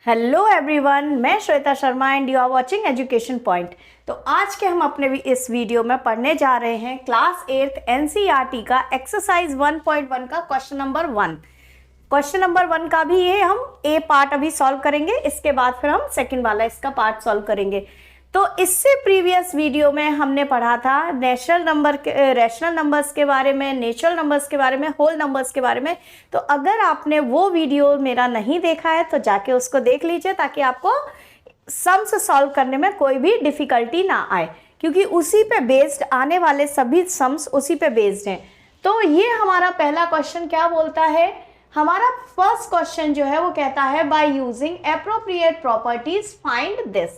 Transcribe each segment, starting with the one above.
Hello everyone, मैं Shweta Sharma and you are watching education point. तो आज के हम अपने इस वीडियो में पढ़ने जा रहे हैं क्लास 8 एनसीईआरटी का एक्सरसाइज 1.1 का क्वेश्चन नंबर 1। क्वेश्चन नंबर 1 का भी ये हम ए पार्ट अभी सॉल्व करेंगे, इसके बाद फिर हम सेकंड वाला इसका पार्ट सॉल्व करेंगे। तो इससे प्रीवियस वीडियो में हमने पढ़ा था रैशनल नंबर्स के बारे में, नेचुरल नंबर्स के बारे में, होल नंबर्स के बारे में। तो अगर आपने वो वीडियो मेरा नहीं देखा है तो जाके उसको देख लीजिए, ताकि आपको सम्स सॉल्व करने में कोई भी डिफिकल्टी ना आए, क्योंकि उसी पे बेस्ड आने वाले सभी सम्स उसी पे बेस्ड हैं। तो ये हमारा पहला क्वेश्चन क्या बोलता है, हमारा फर्स्ट क्वेश्चन जो है वो कहता है by using appropriate properties find this.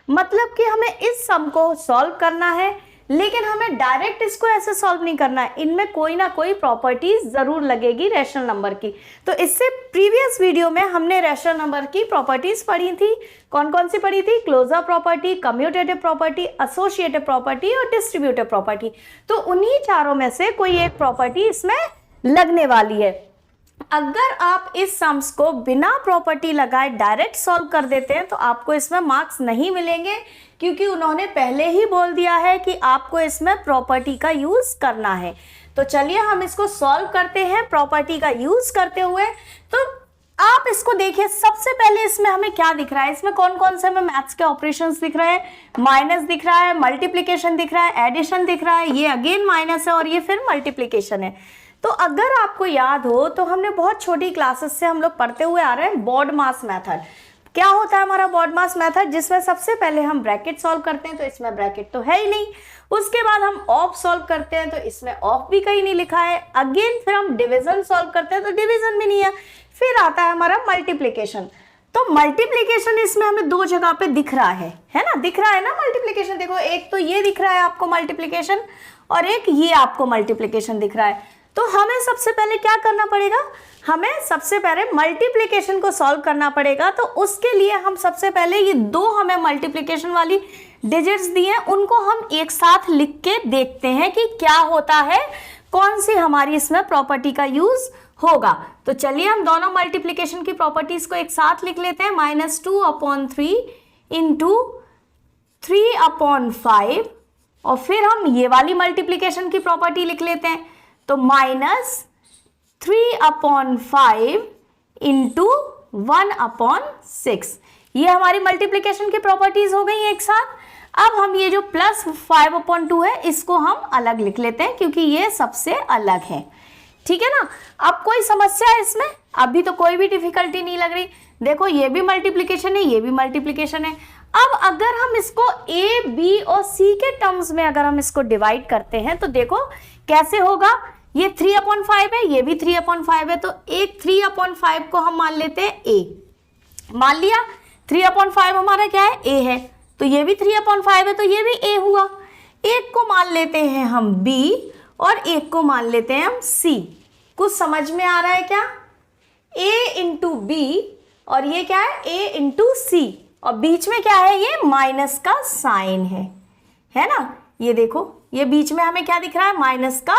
मतलब कि हमें इस सम को सॉल्व करना है, लेकिन हमें डायरेक्ट इसको ऐसे सॉल्व नहीं करना है, इनमें कोई ना कोई प्रॉपर्टीज जरूर लगेगी रैशनल नंबर की। तो इससे प्रीवियस वीडियो में हमने रैशनल नंबर की प्रॉपर्टीज पढ़ी थी। कौन कौन सी पढ़ी थी? Closure property, commutative property, associative property और डिस्ट्रीब्यूटिव प्रॉपर्टी। तो उन्हीं चारों में से कोई एक प्रॉपर्टी इसमें लगने वाली है। अगर आप इस सम्स को बिना प्रॉपर्टी लगाए डायरेक्ट सॉल्व कर देते हैं तो आपको इसमें मार्क्स नहीं मिलेंगे, क्योंकि उन्होंने पहले ही बोल दिया है कि आपको इसमें प्रॉपर्टी का यूज करना है। तो चलिए हम इसको सॉल्व करते हैं प्रॉपर्टी का यूज करते हुए। तो आप इसको देखिए, सबसे पहले इसमें हमें क्या दिख रहा है, इसमें कौन कौन से हमें मैथ्स के ऑपरेशंस दिख रहे हैं? माइनस दिख रहा है, मल्टीप्लिकेशन दिख रहा है, एडिशन दिख रहा है, ये अगेन माइनस है और ये फिर मल्टीप्लिकेशन है। तो अगर आपको याद हो तो हमने बहुत छोटी क्लासेस से हम लोग पढ़ते हुए आ रहे हैं बॉड मास मेथड। क्या होता है हमारा बॉड मास मेथड, जिसमें सबसे पहले हम ब्रैकेट सॉल्व करते हैं, तो इसमें ब्रैकेट तो है ही नहीं। उसके बाद हम ऑफ सॉल्व करते हैं, तो इसमें ऑफ भी कहीं नहीं लिखा है। अगेन फिर हम डिवीजन सॉल्व करते हैं, तो डिवीजन भी नहीं है। फिर आता है हमारा मल्टीप्लिकेशन। तो मल्टीप्लिकेशन इसमें हमें दो जगह पे दिख रहा है ना, दिख रहा है ना मल्टीप्लिकेशन। देखो, एक तो ये दिख रहा है आपको मल्टीप्लिकेशन, और एक ये आपको मल्टीप्लिकेशन दिख रहा है। तो हमें सबसे पहले क्या करना पड़ेगा, हमें सबसे पहले मल्टीप्लिकेशन को सॉल्व करना पड़ेगा। तो उसके लिए हम सबसे पहले ये दो हमें मल्टीप्लिकेशन वाली डिजिट्स दी हैं, उनको हम एक साथ लिख के देखते हैं कि क्या होता है, कौन सी हमारी इसमें प्रॉपर्टी का यूज होगा। तो चलिए हम दोनों मल्टीप्लिकेशन की प्रॉपर्टीज को एक साथ लिख लेते हैं। -2/3 इंटू 3/5, और फिर हम ये वाली मल्टीप्लिकेशन की प्रॉपर्टी लिख लेते हैं। तो -3/5 इंटू 1/6, ये हमारी मल्टीप्लिकेशन की प्रॉपर्टीज हो गई एक साथ। अब हम ये जो +5/2 है इसको हम अलग लिख लेते हैं, क्योंकि ये सबसे अलग है। ठीक है ना। अब कोई समस्या है इसमें? अभी तो कोई भी डिफिकल्टी नहीं लग रही। देखो, ये भी मल्टीप्लिकेशन है, ये भी मल्टीप्लिकेशन है। अब अगर हम इसको ए, बी और सी के टर्म्स में अगर हम इसको डिवाइड करते हैं तो देखो कैसे होगा। ये 3/5 है, ये भी 3/5 है, तो एक 3/5 को हम मान लेते हैं ए। मान लिया 3/5 हमारा क्या है? ए है। तो ये भी 3/5 है, तो ये भी ए हुआ। एक को मान लेते हैं हम बी और एक को मान लेते हैं हम सी। कुछ समझ में आ रहा है क्या? ए इंटू बी और ये क्या है? ए इंटू सी, और बीच में क्या है? ये माइनस का साइन है ना। ये देखो, ये बीच में हमें क्या दिख रहा है? माइनस का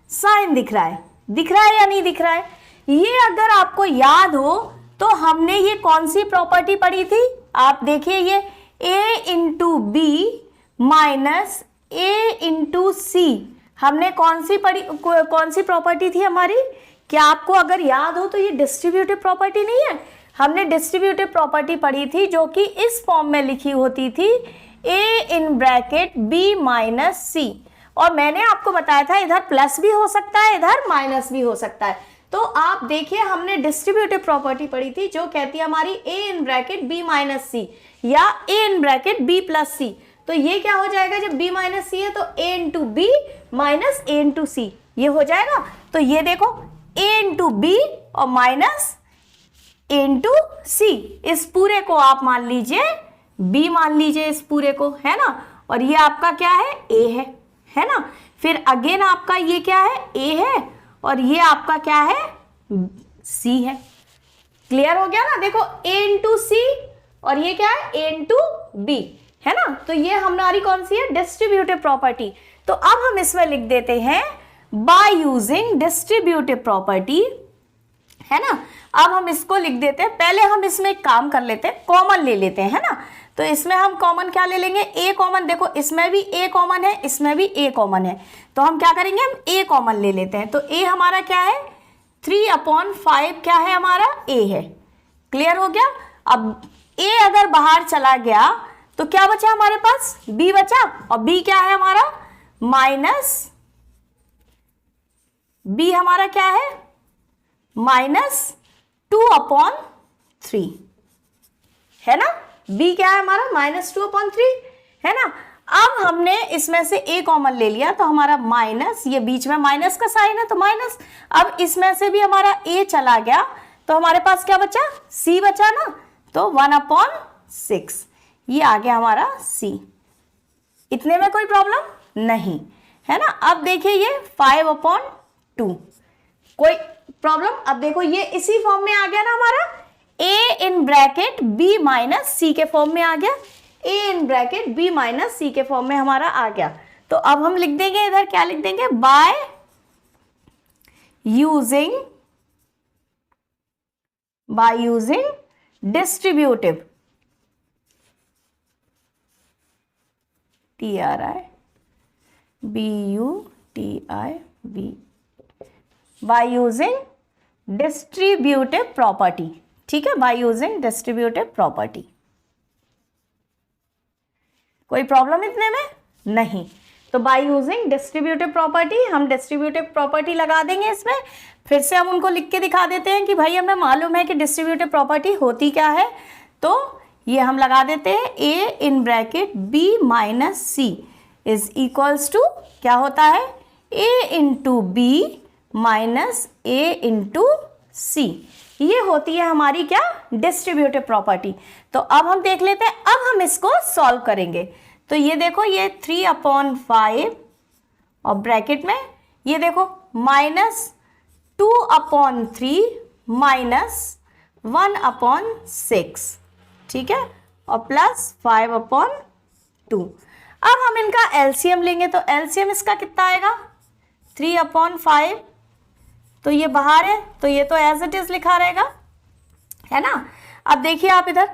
साइन दिख रहा है। दिख रहा है या नहीं दिख रहा है? ये अगर आपको याद हो तो हमने ये कौन सी प्रॉपर्टी पढ़ी थी? आप देखिए, ये ए इंटू बी माइनस ए इंटू सी, हमने कौन सी प्रॉपर्टी थी हमारी? क्या आपको अगर याद हो तो ये डिस्ट्रीब्यूटिव प्रॉपर्टी नहीं है? हमने डिस्ट्रीब्यूटिव प्रॉपर्टी पढ़ी थी जो कि इस फॉर्म में लिखी होती थी, ए इन ब्रैकेट बी माइनस सी। और मैंने आपको बताया था इधर प्लस भी हो सकता है, इधर माइनस भी हो सकता है। तो आप देखिए, हमने डिस्ट्रीब्यूटिव प्रॉपर्टी पढ़ी थी जो कहती है हमारी ए इन ब्रैकेट बी माइनस सी या ए इन ब्रैकेट बी प्लस सी। तो ये क्या हो जाएगा, जब b माइनस सी है तो a into b minus a into c, ये हो जाएगा। तो ये देखो, a इंटू बी और माइनस a इंटू सी, इस पूरे को आप मान लीजिए b मान लीजिए, इस पूरे को, है ना। और ये आपका क्या है? a है ना। फिर अगेन आपका ये क्या है? a है, और ये आपका क्या है? c है। क्लियर हो गया ना। देखो, a इंटू सी और ये क्या है? a इंटू बी, है ना। तो ये हमारी कौन सी है? Distributive property. तो अब हम इसमें लिख देते हैं बाय यूजिंग डिस्ट्रीब्यूटिव प्रॉपर्टी है ना। अब हम इसको लिख देते हैं, पहले हम इसमें एक काम कर लेते हैं, कॉमन ले लेते हैं, है ना। तो इसमें हम कॉमन क्या ले लेंगे, ए कॉमन। देखो इसमें भी ए कॉमन है, इसमें भी ए कॉमन है, तो हम क्या करेंगे, हम ए कॉमन ले लेते हैं। तो ए हमारा क्या है, 3/5 क्या है हमारा, ए है। क्लियर हो गया। अब ए अगर बाहर चला गया तो क्या बचा हमारे पास, बी बचा, और बी क्या है हमारा, माइनस, बी हमारा क्या है, -2/3, है ना। बी क्या है हमारा, -2/3, है ना। अब हमने इसमें से ए कॉमन ले लिया तो हमारा माइनस, ये बीच में माइनस का साइन है तो माइनस। अब इसमें से भी हमारा ए चला गया तो हमारे पास क्या बचा, सी बचा ना, तो 1/6, ये आ गया हमारा सी। इतने में कोई प्रॉब्लम नहीं, है ना। अब देखिए ये 5/2, कोई प्रॉब्लम। अब देखो ये इसी फॉर्म में आ गया ना हमारा, a in bracket b minus c के फॉर्म में आ गया, a in bracket b minus c के फॉर्म में हमारा आ गया। तो अब हम लिख देंगे इधर, क्या लिख देंगे, by using distributive, TRIBUTIV, by using distributive property, ठीक है, बाय यूजिंग डिस्ट्रीब्यूटिव प्रॉपर्टी। कोई प्रॉब्लम इतने में नहीं। तो बाय यूजिंग डिस्ट्रीब्यूटिव प्रॉपर्टी, हम डिस्ट्रीब्यूटिव प्रॉपर्टी लगा देंगे इसमें। फिर से हम उनको लिख के दिखा देते हैं कि भाई हमें मालूम है कि डिस्ट्रीब्यूटिव प्रॉपर्टी होती क्या है। तो ये हम लगा देते हैं, a in bracket b minus c is equals to क्या होता है, a into b minus a into c. ये होती है हमारी क्या, डिस्ट्रीब्यूटिव प्रॉपर्टी। तो अब हम देख लेते हैं, अब हम इसको सॉल्व करेंगे। तो ये देखो, ये 3/5 और ब्रैकेट में ये देखो -2/3 -1/6, ठीक है, और प्लस 5/2। अब हम इनका एलसीएम लेंगे तो एलसीएम इसका कितना आएगा, 3/5, तो ये बाहर है तो ये तो एज इट इज लिखा रहेगा, है ना। अब देखिए आप इधर,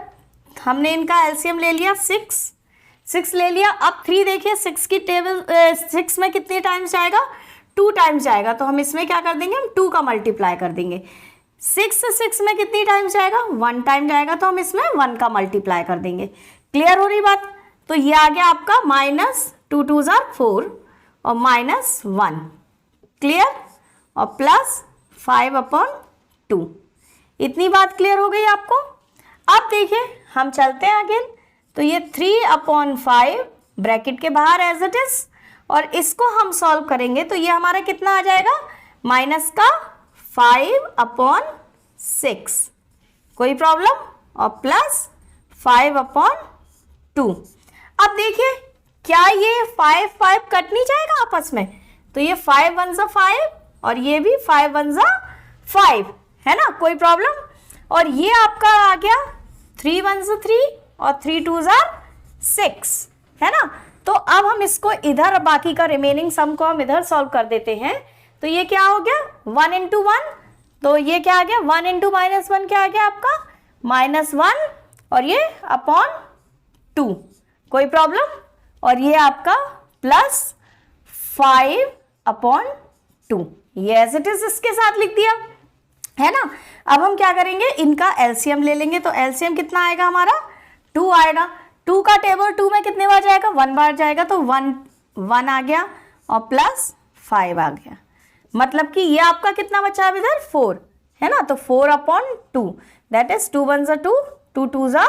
हमने इनका एलसीएम ले लिया, 6 ले लिया। अब 3 देखिए, 6 की टेबल 6 में कितने टाइम्स जाएगा, 2 टाइम्स जाएगा, तो हम इसमें क्या कर देंगे, हम 2 का मल्टीप्लाई कर देंगे। 6 में कितनी टाइम्स जाएगा, 1 टाइम जाएगा, तो हम इसमें 1 का मल्टीप्लाई कर देंगे। क्लियर हो रही बात। तो ये आ गया आपका -2 2 4 और -1, क्लियर, और प्लस 5/2। इतनी बात क्लियर हो गई आपको। अब देखिए हम चलते हैं आगे। तो ये 3/5 ब्रैकेट के बाहर एज इट इज, और इसको हम सॉल्व करेंगे तो ये हमारा कितना आ जाएगा, माइनस का 5/6, कोई प्रॉब्लम, और प्लस 5/2। अब देखिए क्या ये 5 कट नहीं जाएगा आपस में, तो ये 5 1 जा 5 और ये भी 5 1 जा 5, है ना, कोई प्रॉब्लम। और ये आपका आ गया 3 1 जा 3 और 3 2 जा 6, है ना। तो अब हम इसको इधर, बाकी का रिमेनिंग सम को हम इधर सॉल्व कर देते हैं। तो ये क्या हो गया, 1 × 1, तो ये क्या आ गया, 1 × -1 क्या आ गया आपका, -1, और ये /2, कोई प्रॉब्लम। और ये आपका प्लस 5/2, ये एज इट इज इसके साथ लिख दिया, है ना। अब हम क्या करेंगे, इनका एलसीएम ले लेंगे। तो एलसीएम कितना आएगा हमारा, 2 आएगा। 2 का टेबल 2 में कितने बार जाएगा, 1 बार जाएगा, तो 1 आ गया और प्लस 5 आ गया। मतलब कि ये आपका कितना बचा अब इधर, 4, है ना। तो 4/2, दैट इज 2 1 जा 2, 2 2 जा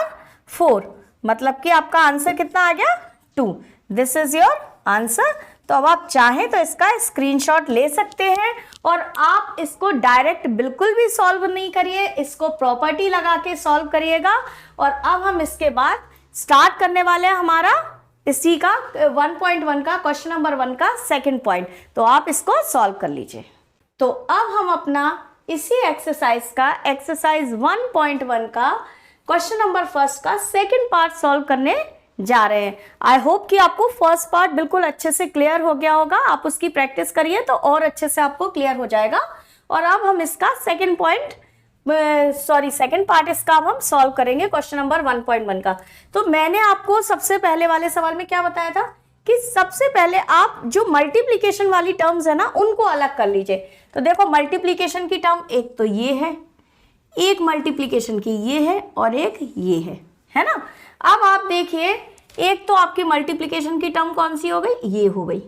4, मतलब कि आपका आंसर कितना आ गया, 2। This is your answer. तो अब आप चाहें तो इसका स्क्रीनशॉट ले सकते हैं और आप इसको डायरेक्ट बिल्कुल भी सॉल्व नहीं करिए, इसको प्रॉपर्टी लगा के सॉल्व करिएगा। और अब हम इसके बाद स्टार्ट करने वाले हैं हमारा इसी का 1.1 का क्वेश्चन नंबर 1 का सेकंड पॉइंट। तो आप इसको सॉल्व कर लीजिए। तो अब हम अपना इसी एक्सरसाइज का एक्सरसाइज 1.1 का क्वेश्चन नंबर 1 का सेकंड पार्ट सॉल्व करने जा रहे हैं। आई होप कि आपको फर्स्ट पार्ट बिल्कुल अच्छे से क्लियर हो गया होगा। आप उसकी प्रैक्टिस करिए तो और अच्छे से आपको क्लियर हो जाएगा। और अब हम इसका second point sorry second part इसका अब हम सॉल्व करेंगे क्वेश्चन नंबर 1.1 का। तो मैंने आपको सबसे पहले वाले सवाल में क्या बताया था कि सबसे पहले आप जो मल्टीप्लीकेशन वाली टर्म्स है ना उनको अलग कर लीजिए। तो देखो मल्टीप्लीकेशन की टर्म एक तो ये है, एक मल्टीप्लीकेशन की ये है और एक ये है ना। अब आप देखिए एक तो आपकी मल्टीप्लीकेशन की टर्म कौन सी हो गई, ये हो गई,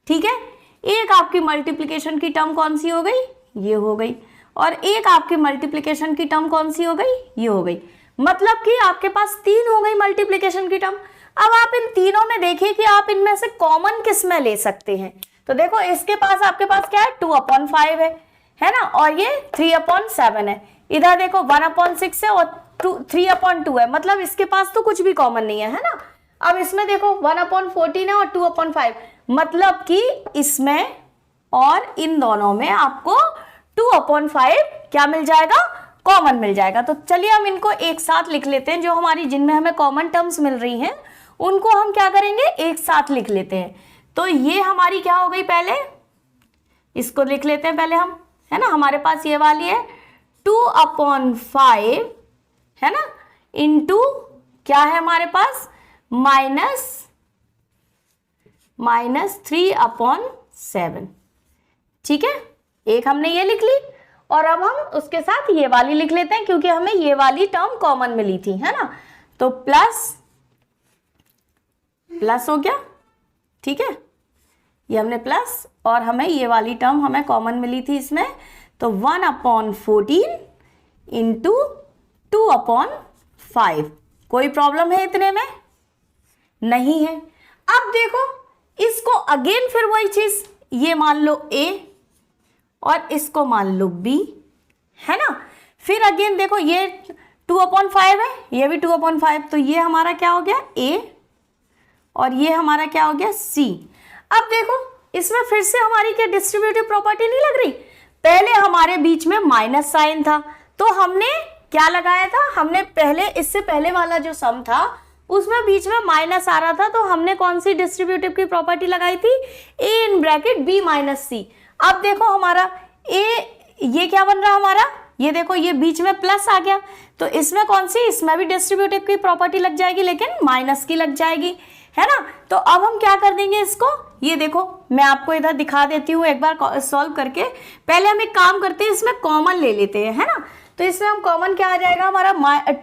ठीक है। एक आपकी मल्टीप्लीकेशन की टर्म कौन सी हो गई, ये हो गई, और एक आपकी मल्टीप्लीकेशन की टर्म कौन सी हो गई, ये हो गई। मतलब कि आपके पास 3 हो गई मल्टीप्लीकेशन की टर्म। अब आप इन तीनों में देखिए कि आप इनमें से कॉमन किस में ले सकते हैं। तो देखो इसके पास आपके पास क्या है, 2/5 है ना, और ये 3/7 है। इधर देखो 1/6 है और 3/2 है, मतलब इसके पास तो कुछ भी कॉमन नहीं है ना। अब इसमें देखो 1/14 है और 2/5, मतलब कि इसमें और इन दोनों में आपको 2/5 क्या मिल जाएगा, कॉमन मिल जाएगा। तो चलिए हम इनको एक साथ लिख लेते हैं, जो हमारी जिनमें हमें कॉमन टर्म्स मिल रही हैं उनको हम क्या करेंगे, एक साथ लिख लेते हैं। तो ये हमारी क्या हो गई, पहले इसको लिख लेते हैं पहले हम, है ना। हमारे पास ये वाली है 2/5 है ना, इंटू क्या है हमारे पास -3/7, ठीक है। एक हमने ये लिख ली और अब हम उसके साथ ये वाली लिख लेते हैं क्योंकि हमें ये वाली टर्म कॉमन मिली थी, है ना। तो प्लस हो गया, ठीक है, ये हमने प्लस, और हमें ये वाली टर्म हमें कॉमन मिली थी इसमें, तो 1/14 इंटू 2/5। कोई प्रॉब्लम है इतने में, नहीं है। अब देखो इसको अगेन फिर वही चीज, ये मान लो A और इसको मान लो B, है ना। फिर अगेन देखो ये 2/5 है, ये भी 2/5, तो ये हमारा क्या हो गया A और ये हमारा क्या हो गया C। अब देखो इसमें फिर से हमारी क्या डिस्ट्रीब्यूटिव प्रॉपर्टी नहीं लग रही, पहले हमारे बीच में माइनस साइन था तो हमने क्या लगाया था, हमने पहले इससे पहले वाला जो सम था उसमें बीच में माइनस आ रहा था, तो हमने कौन सी डिस्ट्रीब्यूटिव की प्रॉपर्टी लगाई थी, A in bracket B minus C। अब देखो हमारा A, ये क्या बन रहा हमारा, ये देखो ये बीच में प्लस आ गया, तो इसमें कौन सी, इसमें भी डिस्ट्रीब्यूटिव की प्रॉपर्टी लग जाएगी लेकिन माइनस की लग जाएगी, है ना। तो अब हम क्या कर देंगे इसको, ये देखो मैं आपको इधर दिखा देती हूँ एक बार सॉल्व करके। पहले हम एक काम करते हैं, इसमें कॉमन ले लेते हैं, है ना। तो इसमें हम कॉमन क्या आ जाएगा हमारा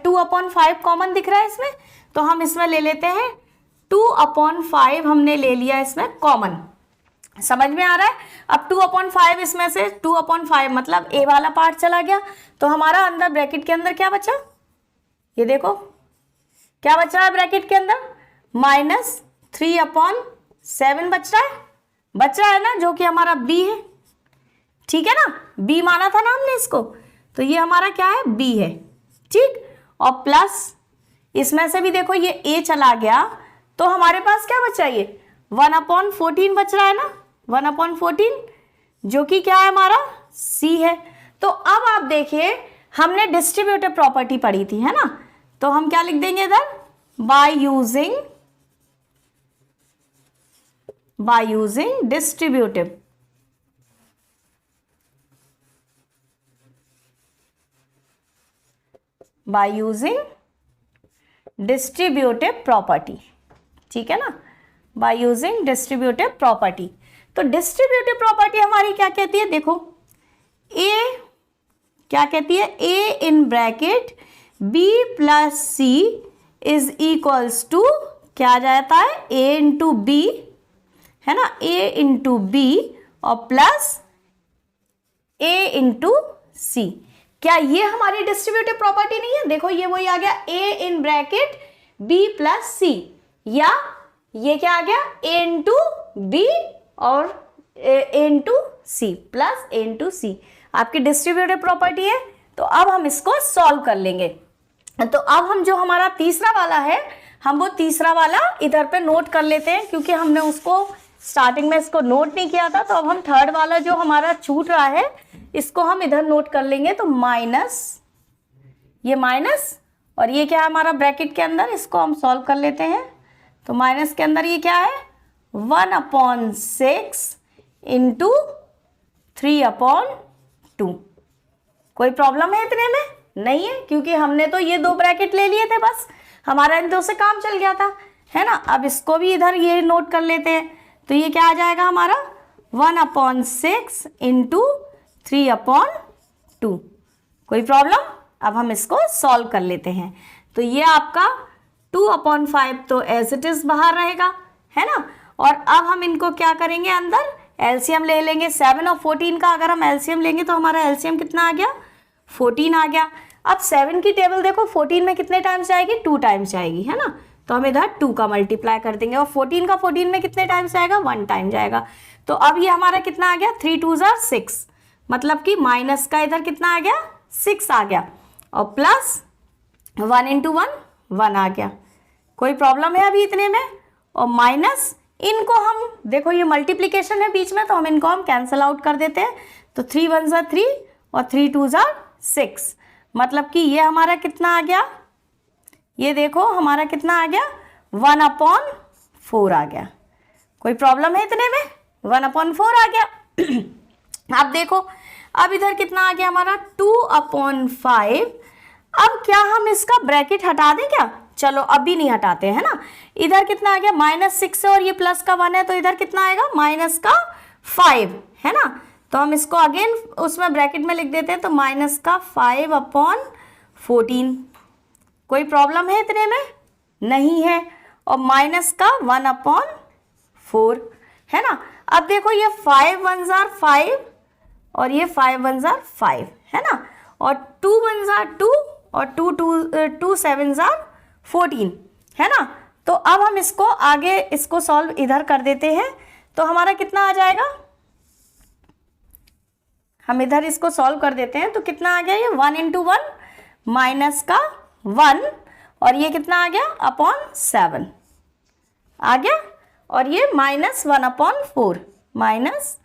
2/5 कॉमन दिख रहा है इसमें, तो हम इसमें ले लेते हैं 2/5, हमने ले लिया इसमें कॉमन, समझ में आ रहा है। अब 2/5 इसमें से 2/5 मतलब A वाला पार्ट चला गया, तो हमारा अंदर ब्रैकेट के अंदर क्या बचा, ये देखो क्या बच रहा है ब्रैकेट के अंदर, -3/7 बच रहा है ना, जो कि हमारा B है, ठीक है ना। B माना था ना हमने इसको, तो ये हमारा क्या है, B है, ठीक। और प्लस इसमें से भी देखो ये A चला गया, तो हमारे पास क्या बचा, ये 1/14 बच रहा है ना, 1/14 जो कि क्या है हमारा C है। तो अब आप देखिए हमने डिस्ट्रीब्यूटिव प्रॉपर्टी पढ़ी थी, है ना, तो हम क्या लिख देंगे इधर, by using distributive, by using distributive property, ठीक है ना, बाय यूजिंग डिस्ट्रीब्यूटिव प्रॉपर्टी। तो डिस्ट्रीब्यूटिव प्रॉपर्टी हमारी क्या कहती है, देखो A क्या कहती है, A in bracket B plus C is equals to क्या आ जाता है, A इंटू B, है ना, A इंटू B और प्लस A इंटू C। क्या ये हमारी डिस्ट्रीब्यूटिव प्रॉपर्टी नहीं है, देखो ये वही आ गया A in bracket B plus C, या ये क्या आ गया A इंटू B और A into C plus A into C, आपकी डिस्ट्रीब्यूटिव प्रॉपर्टी है। तो अब हम इसको सॉल्व कर लेंगे। तो अब हम जो हमारा तीसरा वाला है, हम वो तीसरा वाला इधर पे नोट कर लेते हैं, क्योंकि हमने उसको स्टार्टिंग में इसको नोट नहीं किया था। तो अब हम थर्ड वाला जो हमारा छूट रहा है इसको हम इधर नोट कर लेंगे। तो ये माइनस और ये क्या है हमारा ब्रैकेट के अंदर, इसको हम सॉल्व कर लेते हैं। तो माइनस के अंदर ये क्या है, 1/6 इंटू 3/2, कोई प्रॉब्लम है इतने में? नहीं है, क्योंकि हमने तो ये 2 ब्रैकेट ले लिए थे, बस हमारा इन 2 से काम चल गया था, है ना। अब इसको भी इधर ये नोट कर लेते हैं, तो ये क्या आ जाएगा हमारा 1/6 इंटू 3/2। कोई प्रॉब्लम? अब हम इसको सॉल्व कर लेते हैं। तो ये आपका 2/5 तो एज इट इज बाहर रहेगा, है ना। और अब हम इनको क्या करेंगे, अंदर एलसीएम ले लेंगे। 7 और 14 का अगर हम एलसीएम लेंगे तो हमारा एलसीएम कितना आ गया, 14 आ गया। अब 7 की टेबल देखो, 14 में कितने टाइम्स जाएगी, 2 टाइम्स जाएगी, है ना। तो हम इधर 2 का मल्टीप्लाई कर देंगे, और 14 का 14 में कितने टाइम्स जाएगा, 1 टाइम जाएगा। तो अब ये हमारा कितना आ गया, 3 2 6, मतलब कि माइनस का इधर कितना आ गया, 6 आ गया, और प्लस 1 इंटू 1 आ गया। कोई प्रॉब्लम है अभी इतने में? और माइनस इनको हम देखो, ये मल्टीप्लिकेशन है बीच में, तो हम इनको हम कैंसिल आउट कर देते हैं। तो 3 1 3 और 3 2 6, मतलब कि ये हमारा कितना आ गया, ये देखो हमारा कितना आ गया, 1/4 आ गया। कोई प्रॉब्लम है इतने में? 1/4 आ गया। अब देखो, अब इधर कितना आ गया हमारा, 2/5। अब क्या हम इसका ब्रैकेट हटा दें क्या? चलो अभी नहीं हटाते, है ना। इधर कितना आ गया, -6 है और ये प्लस का 1 है, तो इधर कितना आएगा, -5, है ना। तो हम इसको अगेन उसमें ब्रैकेट में लिख देते हैं, तो -5/14। कोई प्रॉब्लम है इतने में? नहीं है। और -1/4, है ना। अब देखो, ये 5 1 5 और ये 5 1 5, है ना, और 2 1 2 और 2 7 14, है ना। तो अब हम इसको आगे इसको सॉल्व इधर कर देते हैं, तो हमारा कितना आ जाएगा, हम इधर इसको सॉल्व कर देते हैं, तो कितना आ गया, ये 1 इंटू 1 माइनस का 1, और ये कितना आ गया, /7 आ गया, और ये -1/4 माइनस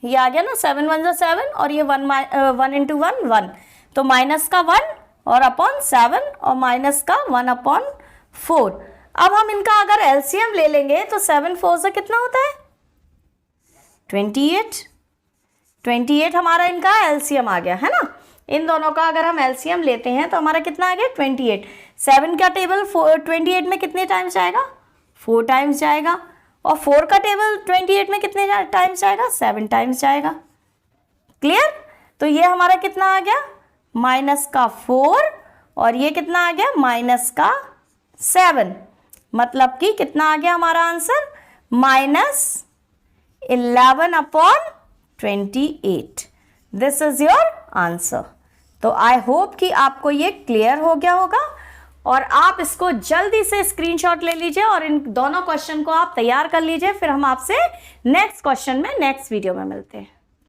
ये आ गया ना, 7 1 7 और ये 1 इंटू 1 1, तो माइनस का 1 और /7 और माइनस का 1/4। अब हम इनका अगर एलसीएम ले लेंगे तो 7 4 से कितना होता है, 28 हमारा इनका एलसीएम आ गया, है ना। इन दोनों का अगर हम एलसीएम लेते हैं तो हमारा कितना आ गया, 28। 7 का टेबल 28 में कितने टाइम्स जाएगा, 4 टाइम्स जाएगा, और 4 का टेबल 28 में कितने टाइम्स जाएगा, 7 टाइम्स जाएगा। क्लियर? तो ये हमारा कितना आ गया, -4, और ये कितना आ गया, -7, मतलब कि कितना आ गया हमारा answer, -11/28। This is your answer. तो आई होप कि आपको ये क्लियर हो गया होगा, और आप इसको जल्दी से स्क्रीनशॉट ले लीजिए और इन दोनों क्वेश्चन को आप तैयार कर लीजिए। फिर हम आपसे नेक्स्ट क्वेश्चन में नेक्स्ट वीडियो में मिलते हैं।